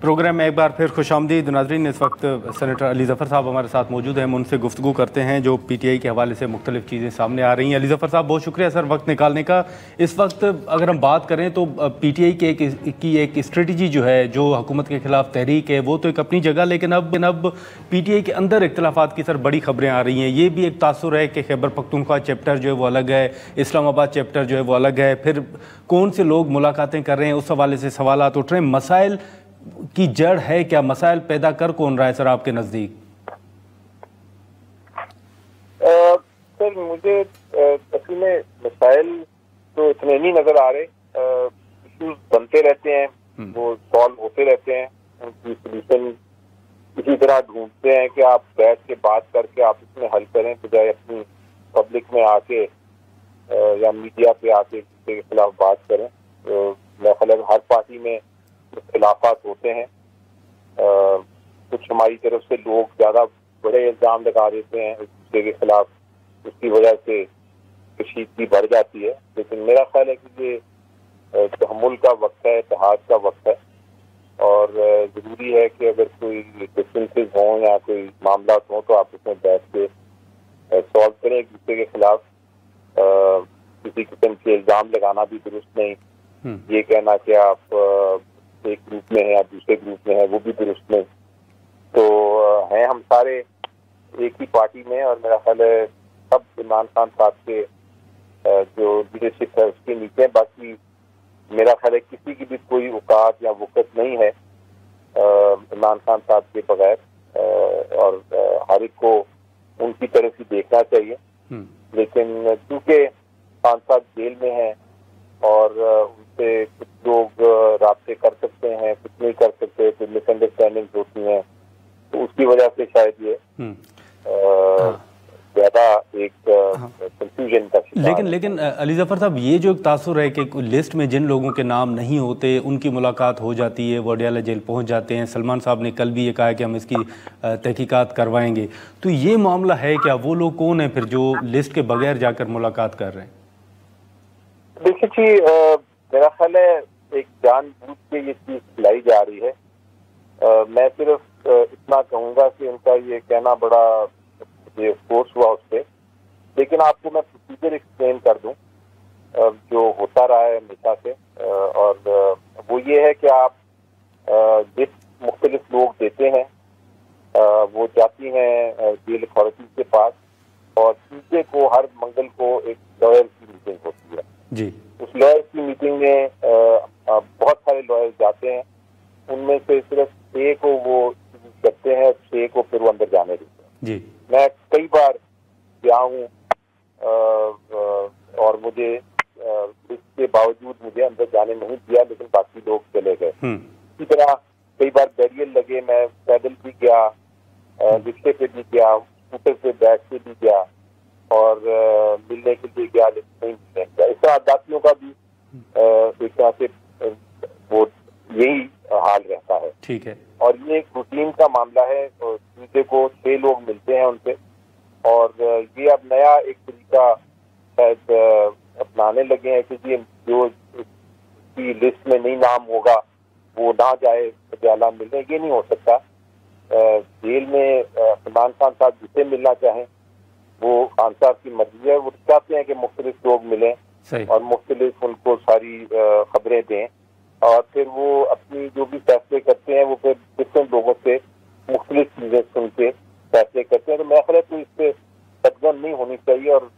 Programme میں ایک بار پھر خوش آمدید ناظرین. اس وقت سینیٹر علی ظفر صاحب ہمارے ساتھ موجود ہیں. ہم ان سے گفتگو کرتے ہیں جو پی ٹی آئی کے حوالے سے مختلف چیزیں سامنے آ رہی ہیں. علی ظفر صاحب بہت شکریہ سر وقت نکالنے کا. اس وقت اگر ہم بات کریں تو پی ٹی آئی کی ایک اسٹریٹجی جو ہے, جو حکومت کے خلاف تحریک ہے, وہ تو ایک اپنی جگہ, لیکن اب پی ٹی آئی کے اندر اختلافات کی سر بڑی خبریں آ رہی ہیں. یہ بھی ایک تاثر ہے کہ خیبر پختونخوا چیپٹر جو ہے وہ الگ ہے, اسلام آباد چیپٹر جو ہے وہ الگ ہے. پھر کون سے لوگ ملاقاتیں کر رہے ہیں, اس حوالے سے سوالات اٹھ رہے ہیں. مسائل کی جڑ ہے کیا؟ مسائل پیدا کر کون رہا ہے سر آپ کے نزدیک؟ سر مجھے اصل میں مسائل تو اتنے نہیں نظر آ رہے. ایشوز بنتے رہتے ہیں, وہ سالو ہوتے رہتے ہیں, ان کی سولوشن اسی طرح ڈھونڈتے ہیں کہ آپ بیٹھ کے بات کر کے آپ اس میں حل کریں, بجائے اپنی پبلک میں آ کے یا میڈیا پہ آ کے کسی کے خلاف بات کریں. میرا خیال ہے ہر پارٹی میں اختلافات ہوتے ہیں. کچھ ہماری طرف سے لوگ زیادہ بڑے الزام لگا دیتے ہیں ایک دوسرے کے خلاف, اس کی وجہ سے کشیدگی بڑھ جاتی ہے. لیکن میرا خیال ہے کہ یہ تحمل کا وقت ہے, اتحاد کا وقت ہے, اور ضروری ہے کہ اگر کوئی ڈفرینسز ہوں یا کوئی معاملات ہوں تو آپ اس میں بیٹھ کے سالو کریں ایک دوسرے کے خلاف. کسی قسم کے الزام لگانا بھی درست نہیں. یہ کہنا کہ آپ ایک گروپ میں ہیں یا دوسرے گروپ میں ہیں, وہ بھی درست نہیں. تو ہیں ہم سارے ایک ہی پارٹی میں, اور میرا خیال ہے سب عمران خان صاحب کے جو لیڈرشپ ہے اس کے نیچے. باقی میرا خیال ہے کسی کی بھی کوئی اوقات یا وقت نہیں ہے عمران خان صاحب کے بغیر, اور ہر ایک کو ان کی طرف ہی دیکھنا چاہیے. لیکن چونکہ خان صاحب جیل میں ہیں اور ان سے کچھ لوگ رابطے کر سکتے ہیں, کچھ نہیں کر سکتے, کچھ مس انڈرسٹینڈنگ ہوتی ہیں, تو اس کی وجہ سے شاید یہ زیادہ ایک کنفیوژن کا شکار. لیکن علی ظفر صاحب, یہ جو ایک تاثر ہے کہ لسٹ میں جن لوگوں کے نام نہیں ہوتے ان کی ملاقات ہو جاتی ہے, وہ اڈیالہ جیل پہنچ جاتے ہیں. سلمان صاحب نے کل بھی یہ کہا کہ ہم اس کی تحقیقات کروائیں گے. تو یہ معاملہ ہے کیا؟ وہ لوگ کون ہیں پھر جو لسٹ کے بغیر جا کر ملاقات کر رہے ہیں؟ دیکھیے جی, میرا خیال ہے ایک جان بوجھ کے یہ چیز کھلائی جا رہی ہے. میں صرف اتنا کہوں گا کہ ان کا یہ کہنا بڑا مجھے افسوس ہوا اس پہ, لیکن آپ کو میں پروسیجر ایکسپلین کر دوں جو ہوتا رہا ہے ہمیشہ سے. اور وہ یہ ہے کہ آپ جس مختلف لوگ دیتے ہیں وہ جاتی ہیں جیل اتھارٹیز کے پاس, اور ٹیوزڈے کو ہر منگل کو ایک لائر کی میٹنگ ہوتی ہے. جی, اس لائر کی میٹنگ میں بہت سارے لائر جاتے ہیں. ان میں سے صرف 6 کو وہ کرتے ہیں, 6 کو پھر وہ اندر جانے دیتے ہیں. جی, میں کئی بار گیا ہوں اور مجھے اس کے باوجود مجھے اندر جانے نہیں دیا, لیکن باقی لوگ چلے گئے. اسی طرح کئی بار بیریل لگے, میں پیدل بھی گیا, رکشے پہ بھی گیا, اسکوٹر پہ بیٹھ کے بھی گیا, اور ملنے کے لیے گیا لیکن نہیں ملنے گیا. اس طرح داتیوں کا بھی ایک طرح سے وہ یہی حال رہتا ہے. ٹھیک ہے. اور یہ ایک روٹین کا معاملہ ہے. دوسرے کو 6 لوگ ملتے ہیں ان سے, اور یہ اب نیا ایک طریقہ شاید اپنانے لگے ہیں کہ جو کی لسٹ میں نہیں نام ہوگا وہ نہ جائے اڈیالہ ملنے. یہ نہیں ہو سکتا. جیل میں عمران خان صاحب جسے ملنا چاہیں وہ خان صاحب کی مرضی ہے. وہ چاہتے ہیں کہ مختلف لوگ ملیں اور مختلف ان کو ساری خبریں دیں, اور پھر وہ اپنی جو بھی فیصلے کرتے ہیں وہ پھر ڈفرینٹ لوگوں سے مختلف چیزیں سن کے فیصلے کرتے ہیں. تو میرا خیال ہے تو اس پہ تدگن نہیں ہونی چاہیے, اور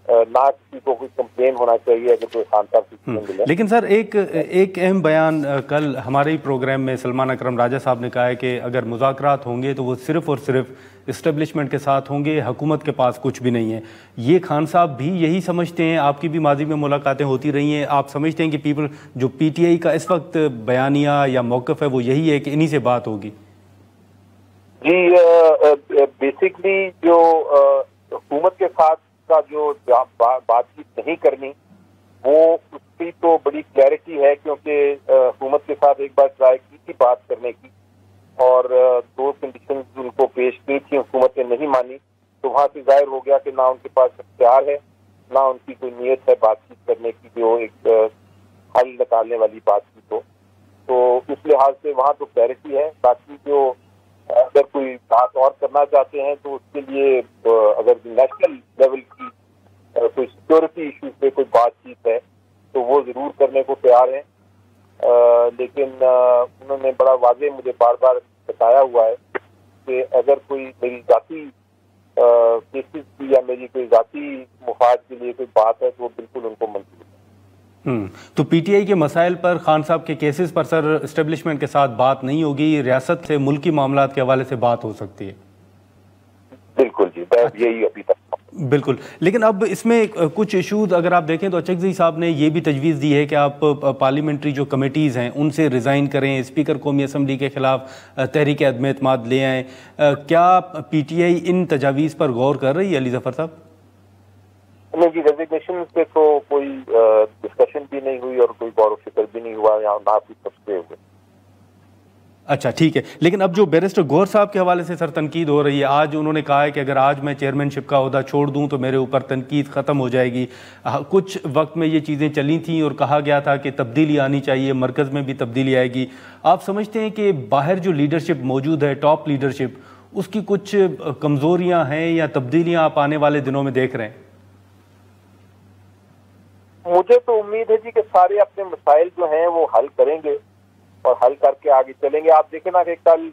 نہ کسی کو کوئی کمپلین ہونا چاہیے اگر کوئی خان صاحب کی چیزیں ملے. لیکن سر ایک اہم بیان کل ہمارے ہی پروگرام میں سلمان اکرم راجہ صاحب نے کہا ہے کہ اگر مذاکرات ہوں گے تو وہ صرف اور صرف اسٹیبلشمنٹ کے ساتھ ہوں گے, حکومت کے پاس کچھ بھی نہیں ہے. یہ خان صاحب بھی یہی سمجھتے ہیں؟ آپ کی بھی ماضی میں ملاقاتیں ہوتی رہی ہیں, آپ سمجھتے ہیں کہ جو پی ٹی آئی کا اس وقت بیانیہ یا موقف ہے وہ یہی ہے کہ انہی سے بات ہوگی؟ جی, بیسکلی جو حکومت کے ساتھ کا جو بات چیت نہیں کرنی, وہ اس کی تو بڑی کلیئرٹی ہے, کیونکہ حکومت کے ساتھ ایک بار ٹرائی کی تھی بات کرنے کی, اور 2 کنڈیشنز ان کو پیش کی تھی, حکومت نے نہیں مانی. تو وہاں سے ظاہر ہو گیا کہ نہ ان کے پاس اختیار ہے, نہ ان کی کوئی نیت ہے بات چیت کرنے کی جو ایک حل نکالنے والی بات چیت ہو. تو اس لحاظ سے وہاں تو کلیئرٹی ہے. باقی جو اگر کوئی بات اور کرنا چاہتے ہیں تو اس کے لیے اگر نیشنل لیول کی کوئی سیکورٹی ایشوز پہ کوئی بات چیت ہے تو وہ ضرور کرنے کو تیار ہیں. لیکن انہوں نے بڑا واضح مجھے بار بار بتایا ہوا ہے کہ اگر کوئی میری ذاتی کیسز کی یا میری کوئی ذاتی مفاد کے لیے کوئی بات ہے تو وہ بالکل ان کو منظور ہے. تو پی ٹی آئی کے مسائل پر خان صاحب کے کیسز پر سر اسٹیبلشمنٹ کے ساتھ بات نہیں ہوگی, ریاست سے ملکی معاملات کے حوالے سے بات ہو سکتی ہے؟ بالکل جی, یہی ابھی تک بالکل. لیکن اب اس میں کچھ ایشوز اگر آپ دیکھیں تو اچکزئی صاحب نے یہ بھی تجویز دی ہے کہ آپ پارلیمنٹری جو کمیٹیز ہیں ان سے ریزائن کریں, اسپیکر قومی اسمبلی کے خلاف تحریک عدم اعتماد لے آئیں. کیا پی ٹی آئی ان تجاویز پر غور کر رہی ہے علی ظفر صاحب؟ نہیں جی, ریزگنیشن پہ تو کوئی ڈسکشن بھی نہیں ہوئی اور کوئی غور و فکر بھی نہیں ہوا, یہاں نہ بھی پستے ہوئے. اچھا ٹھیک ہے. لیکن اب جو بیرسٹر گور صاحب کے حوالے سے سر تنقید ہو رہی ہے, آج انہوں نے کہا ہے کہ اگر آج میں چیئرمین شپ کا عہدہ چھوڑ دوں تو میرے اوپر تنقید ختم ہو جائے گی. کچھ وقت میں یہ چیزیں چلی تھیں اور کہا گیا تھا کہ تبدیلی آنی چاہیے, مرکز میں بھی تبدیلی آئے گی. آپ سمجھتے ہیں کہ باہر جو لیڈرشپ موجود ہے, ٹاپ لیڈرشپ, اس کی کچھ کمزوریاں ہیں یا تبدیلیاں آپ آنے والے دنوں میں دیکھ رہے ہیں؟ مجھے تو امید ہے جی کہ سارے اپنے مسائل جو ہیں وہ حل کریں گے اور حل کر کے آگے چلیں گے. آپ دیکھیں نا کہ کل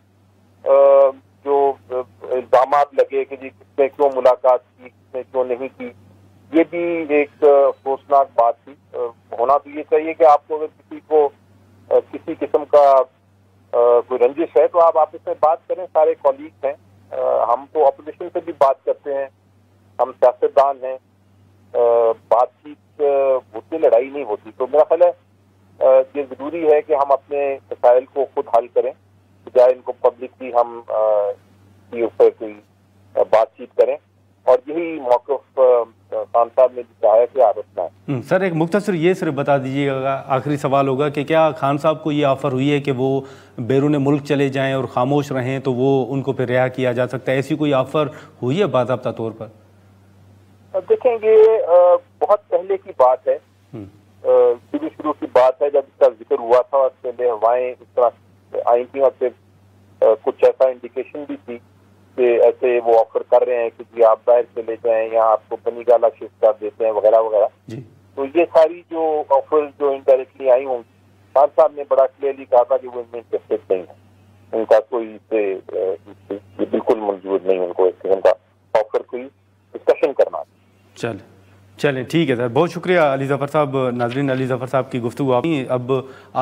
جو الزامات لگے کہ جی کس نے کیوں ملاقات کی, کس نے کیوں نہیں کی, یہ بھی ایک افسوسناک بات تھی. ہونا تو یہ چاہیے کہ آپ کو اگر کسی کو کسی قسم کا کوئی رنجش ہے تو آپ آپس میں بات کریں, سارے کولیگز ہیں. ہم تو اپوزیشن سے بھی بات کرتے ہیں, ہم سیاستدان ہیں, بات چیت ہوتی لڑائی نہیں ہوتی. تو میرا خیال ہے یہ ضروری ہے کہ ہم اپنے مسائل کو خود حل کریں بجائے ان کو پبلکلی ہم کی اوپر کوئی بات چیت کریں, اور یہی موقف خان صاحب نے چاہا کہ آپ رکھنا ہے. سر ایک مختصر یہ صرف بتا دیجیے گا, آخری سوال ہوگا کہ کیا خان صاحب کو یہ آفر ہوئی ہے کہ وہ بیرون ملک چلے جائیں اور خاموش رہیں تو وہ ان کو پھر رہا کیا جا سکتا ہے, ایسی کوئی آفر ہوئی ہے باضابطہ طور پر؟ دیکھیں گے بہت پہلے کی بات ہے, شروع کی بات ہے جب اس کا ذکر ہوا تھا, اور پہلے ہوائیں اس طرح آئی تھیں اور پھر کچھ ایسا انڈیکیشن بھی تھی کہ ایسے وہ آفر کر رہے ہیں کہ جی آپ باہر چلے جائیں یا آپ کو بنی گالا شفٹ کر دیتے ہیں وغیرہ وغیرہ. تو یہ ساری جو آفر جو انڈائریکٹلی آئی ہوں, خان صاحب نے بڑا کلیئرلی کہا تھا کہ وہ ان میں انٹرسٹڈ نہیں ہے, ان کا کوئی بالکل منظور نہیں ان کو اس قسم کا آفر کوئی ڈسکشن کرنا. چلیں ٹھیک ہے سر, بہت شکریہ علی ظفر صاحب. ناظرین, علی ظفر صاحب کی گفتگو اب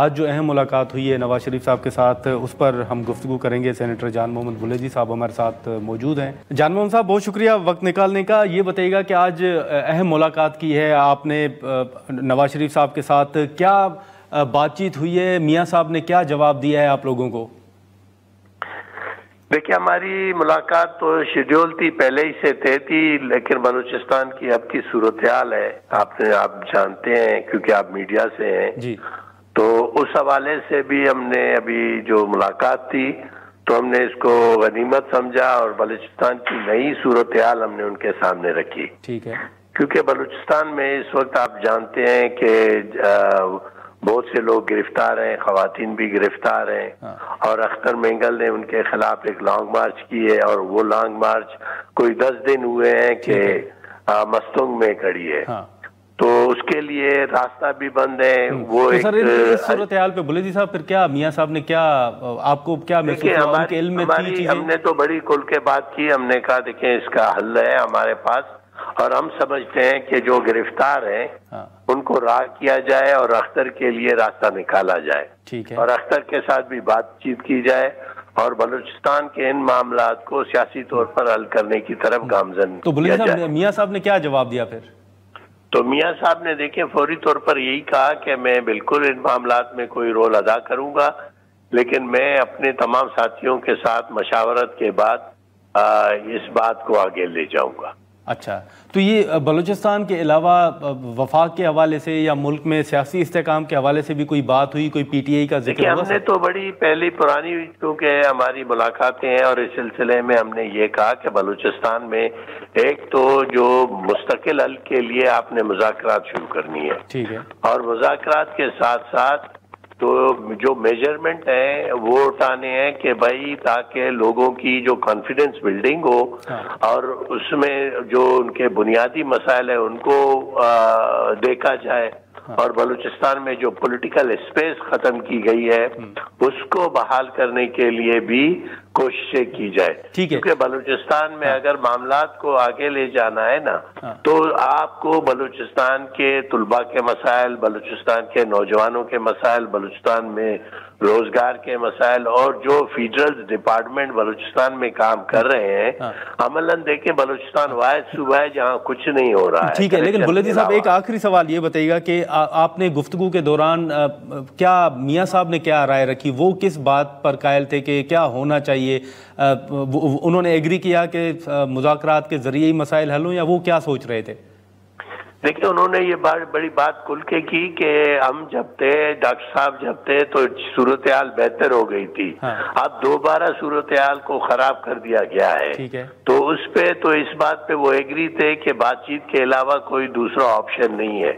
آج جو اہم ملاقات ہوئی ہے نواز شریف صاحب کے ساتھ, اس پر ہم گفتگو کریں گے. سینیٹر جان محمد بلیجی صاحب ہمارے ساتھ موجود ہیں. جان محمد صاحب بہت شکریہ وقت نکالنے کا. یہ بتائیے گا کہ آج اہم ملاقات کی ہے آپ نے نواز شریف صاحب کے ساتھ, کیا بات چیت ہوئی ہے, میاں صاحب نے کیا جواب دیا ہے آپ لوگوں کو؟ دیکھیں ہماری ملاقات تو شیڈیول تھی, پہلے ہی سے طے تھی, لیکن بلوچستان کی اب کی صورتحال ہے آپ جانتے ہیں کیونکہ آپ میڈیا سے ہیں جی, تو اس حوالے سے بھی ہم نے ابھی جو ملاقات تھی تو ہم نے اس کو غنیمت سمجھا اور بلوچستان کی نئی صورتحال ہم نے ان کے سامنے رکھی. ٹھیک ہے, کیونکہ بلوچستان میں اس وقت آپ جانتے ہیں کہ بہت سے لوگ گرفتار ہیں, خواتین بھی گرفتار ہیں, اور اختر مینگل نے ان کے خلاف ایک لانگ مارچ کی ہے, اور وہ لانگ مارچ کوئی 10 دن ہوئے ہیں کہ مستنگ میں کھڑی ہے, تو اس کے لیے راستہ بھی بند ہے. وہ تو سر اس صورتحال پہ بلیجی صاحب پھر کیا میاں صاحب نے کیا آپ کو کیا محسوس ہوا, ان کے علم میں تھی چیزیں؟ ہم نے تو بڑی کھل کے بات کی, ہم نے کہا دیکھیں اس کا حل ہے ہمارے پاس, اور ہم سمجھتے ہیں کہ جو گرفتار ہیں ان کو رہا کیا جائے اور اختر کے لیے راستہ نکالا جائے, اور اختر کے ساتھ بھی بات چیت کی جائے اور بلوچستان کے ان معاملات کو سیاسی طور پر حل کرنے کی طرف گامزن کیا جائے. تو میاں صاحب نے کیا جواب دیا پھر؟ تو میاں صاحب نے دیکھیں فوری طور پر یہی کہا کہ میں بالکل ان معاملات میں کوئی رول ادا کروں گا, لیکن میں اپنے تمام ساتھیوں کے ساتھ مشاورت کے بعد اس بات کو آگے لے جاؤں گا. اچھا, تو یہ بلوچستان کے علاوہ وفاق کے حوالے سے یا ملک میں سیاسی استحکام کے حوالے سے بھی کوئی بات ہوئی, کوئی پی ٹی آئی کا ذکر ہوا؟ ہم نے تو بڑی پہلی پرانی کیونکہ ہماری ملاقاتیں ہیں, اور اس سلسلے میں ہم نے یہ کہا کہ بلوچستان میں ایک تو جو مستقل حل کے لیے آپ نے مذاکرات شروع کرنی ہے, ٹھیک ہے, اور مذاکرات کے ساتھ ساتھ تو جو میجرمنٹ ہیں وہ اٹھانے ہیں کہ بھائی تاکہ لوگوں کی جو کانفیڈنس بلڈنگ ہو اور اس میں جو ان کے بنیادی مسائل ہیں ان کو دیکھا جائے، اور بلوچستان میں جو پولیٹیکل اسپیس ختم کی گئی ہے اس کو بحال کرنے کے لیے بھی کوششیں کی جائے، کیونکہ بلوچستان میں اگر معاملات کو آگے لے جانا ہے نا تو آپ کو بلوچستان کے طلباء کے مسائل، بلوچستان کے نوجوانوں کے مسائل، بلوچستان میں روزگار کے مسائل اور جو فیڈرل ڈپارٹمنٹ بلوچستان میں کام کر رہے ہیں، عملاً دیکھیں بلوچستان واحد صوبہ ہے جہاں کچھ نہیں ہو رہا ہے۔ ٹھیک ہے، لیکن بلدی صاحب ایک آخری سوال یہ بتائیے گا کہ آپ نے گفتگو کے دوران کیا میاں صاحب نے کیا رائے رکھی، وہ کس بات پر قائل تھے کہ کیا ہونا چاہیے؟ انہوں نے ایگری کیا کہ مذاکرات کے ذریعے ہی مسائل حل ہوں، یا وہ کیا سوچ رہے تھے؟ دیکھیں انہوں نے یہ بڑی بات کھل کے کی کہ ہم جب تھے ڈاکٹر صاحب جب تھے تو صورتحال بہتر ہو گئی تھی، اب دوبارہ صورتحال کو خراب کر دیا گیا ہے، تو اس پہ تو اس بات پہ وہ ایگری تھے کہ بات چیت کے علاوہ کوئی دوسرا آپشن نہیں ہے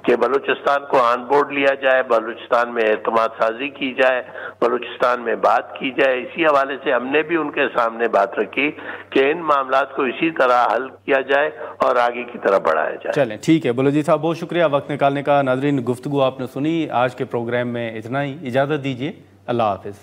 کہ بلوچستان کو آن بورڈ لیا جائے، بلوچستان میں اعتماد سازی کی جائے، بلوچستان میں بات کی جائے۔ اسی حوالے سے ہم نے بھی ان کے سامنے بات رکھی کہ ان معاملات کو اسی طرح حل کیا جائے اور آگے کی طرف بڑھایا جائے۔ چلیں ٹھیک ہے بلوچی صاحب، بہت شکریہ وقت نکالنے کا۔ ناظرین گفتگو آپ نے سنی، آج کے پروگرام میں اتنا ہی، اجازت دیجیے، اللہ حافظ۔